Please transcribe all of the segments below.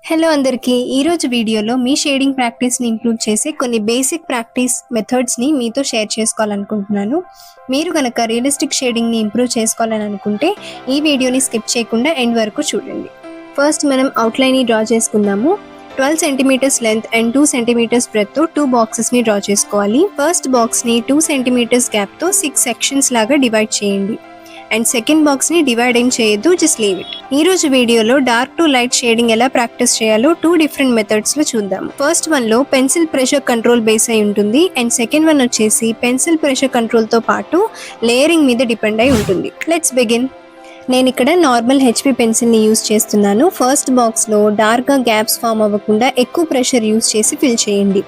Hello అందరికీ ఈరోజు వీడియోలో మీ షేడింగ్ ప్రాక్టీస్ని ఇంక్లూడ్ చేసే కొన్ని బేసిక్ ప్రాక్టీస్ మెథడ్స్ని మీతో షేర్ చేసుకోవాలనుకుంటున్నాను. మీరు కనుక రియలిస్టిక్ షేడింగ్ని ఇంప్రూవ్ చేసుకోవాలని అనుకుంటే ఈ వీడియోని స్కిప్ చేయకుండా ఎండ్ వరకు చూడండి. ఫస్ట్ మనం అవుట్లైన్ని డ్రా చేసుకుందాము. 12 సెంటీమీటర్స్ లెంత్ అండ్ 2 సెంటీమీటర్స్ బ్రెడ్తో 2 బాక్సెస్ని డ్రా చేసుకోవాలి. ఫస్ట్ బాక్స్ని 2 సెంటీమీటర్స్ గ్యాప్తో 6 సెక్షన్స్ లాగా డివైడ్ చేయండి. అండ్ సెకండ్ బాక్స్ ని డివైడ్ ఏం చేయొద్దు, జస్ట్ లీవ్ ఇట్. ఈ రోజు వీడియోలో డార్క్ టు లైట్ షేడింగ్ ఎలా ప్రాక్టీస్ చేయాలో 2 డిఫరెంట్ మెథడ్స్ లో చూద్దాం. ఫస్ట్ వన్ లో పెన్సిల్ ప్రెషర్ కంట్రోల్ బేస్ అయి ఉంటుంది అండ్ సెకండ్ వన్ వచ్చేసి పెన్సిల్ ప్రెషర్ కంట్రోల్ తో పాటు లేయరింగ్ మీద డిపెండ్ అయి ఉంటుంది. Let's begin. నేను ఇక్కడ నార్మల్ హెచ్పి పెన్సిల్ని యూస్ చేస్తున్నాను. ఫస్ట్ బాక్స్లో డార్క్గా గ్యాప్స్ ఫామ్ అవ్వకుండా ఎక్కువ ప్రెషర్ యూస్ చేసి ఫిల్ చేయండి.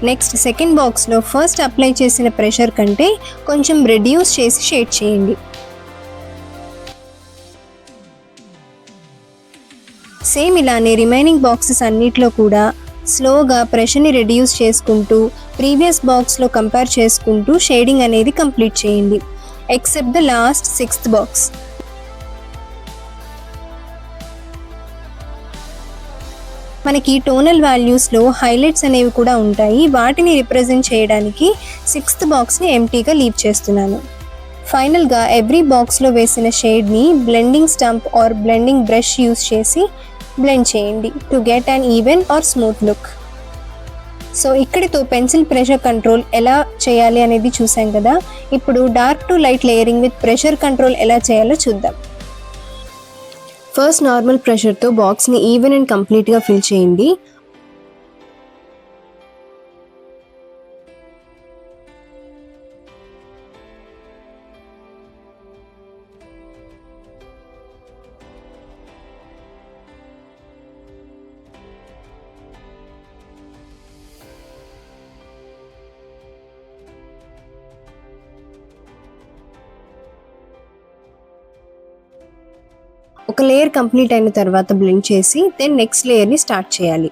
నెక్స్ట్ సెకండ్ బాక్స్లో ఫస్ట్ అప్లై చేసిన ప్రెషర్ కంటే కొంచెం రెడ్యూస్ చేసి షేడ్ చేయండి. సేమ్ ఇలానే రిమైనింగ్ బాక్సెస్ అన్నిట్లో కూడా స్లోగా ప్రెషర్ని రెడ్యూస్ చేసుకుంటూ ప్రీవియస్ బాక్స్లో కంపేర్ చేసుకుంటూ షేడింగ్ అనేది కంప్లీట్ చేయండి. Except the last 6th box. మనకి టోనల్ వాల్యూస్లో హైలైట్స్ అనేవి కూడా ఉంటాయి. వాటిని రిప్రజెంట్ చేయడానికి 6th బాక్స్ని ఎంటీగా లీవ్ చేస్తున్నాను. ఫైనల్గా ఎవ్రీ బాక్స్లో వేసిన షేడ్ని blending stump or blending brush use చేసి బ్లెండ్ చేయండి to get an even or smooth look. So ఇక్కడితో పెన్సిల్ ప్రెషర్ కంట్రోల్ ఎలా చేయాలి అనేది చూసాం కదా. ఇప్పుడు dark to light layering with pressure control ఎలా చేయాలో చూద్దాం. ఫస్ట్ నార్మల్ ప్రెషర్తో బాక్స్ని ఈవెన్ అండ్ కంప్లీట్గా ఫిల్ చేయండి. ఒక లేయర్ కంప్లీట్ అయిన తర్వాత బ్లెండ్ చేసి దెన్ నెక్స్ట్ లేయర్ని స్టార్ట్ చేయాలి.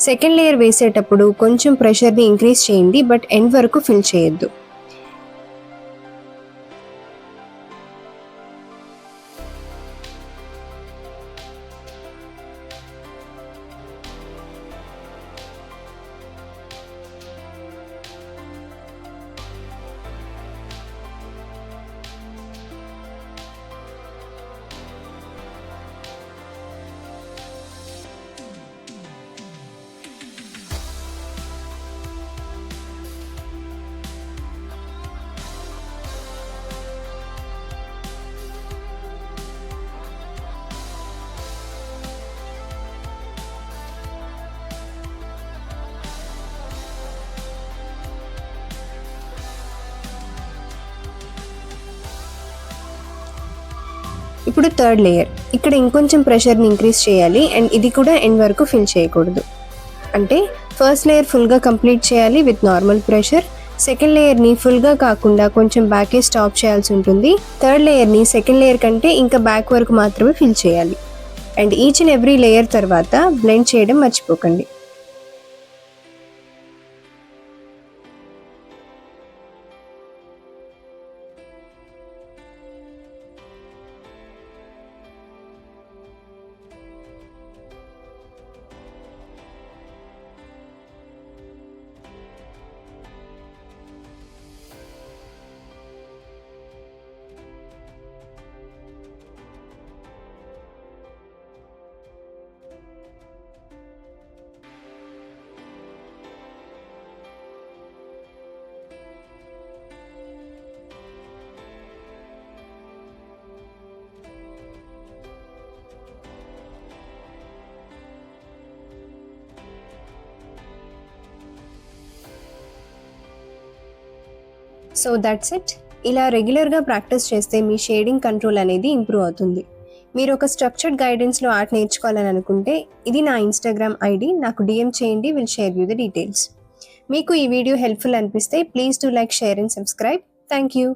సెకండ్ లేయర్ వేసేటప్పుడు కొంచెం ప్రెషర్ని ఇంక్రీజ్ చేయండి, బట్ ఎండ్ వరకు ఫిల్ చేయొద్దు. ఇప్పుడు థర్డ్ లేయర్. ఇక్కడ ఇంకొంచెం ప్రెషర్ని ఇంక్రీజ్ చేయాలి అండ్ ఇది కూడా ఎండ్ వరకు ఫిల్ చేయకూడదు. అంటే ఫస్ట్ లేయర్ ఫుల్గా కంప్లీట్ చేయాలి విత్ నార్మల్ ప్రెషర్. సెకండ్ లేయర్ని ఫుల్గా కాకుండా కొంచెం బ్యాకే స్టాప్ చేయాల్సి ఉంటుంది. థర్డ్ లేయర్ని సెకండ్ లేయర్ కంటే ఇంకా బ్యాక్ వరకు మాత్రమే ఫిల్ చేయాలి. And each and every layer తర్వాత బ్లెండ్ చేయడం మర్చిపోకండి. So that's it. ఇలా రెగ్యులర్గా ప్రాక్టీస్ చేస్తే మీ షేడింగ్ కంట్రోల్ అనేది ఇంప్రూవ్ అవుతుంది. మీరు ఒక స్ట్రక్చర్డ్ గైడెన్స్లో ఆర్ట్ నేర్చుకోవాలని అనుకుంటే ఇది నా ఇన్స్టాగ్రామ్ ఐడి, నాకు DM చేయండి, will share you the details. మీకు ఈ వీడియో హెల్ప్ఫుల్ అనిపిస్తే please do like, share and subscribe. Thank you.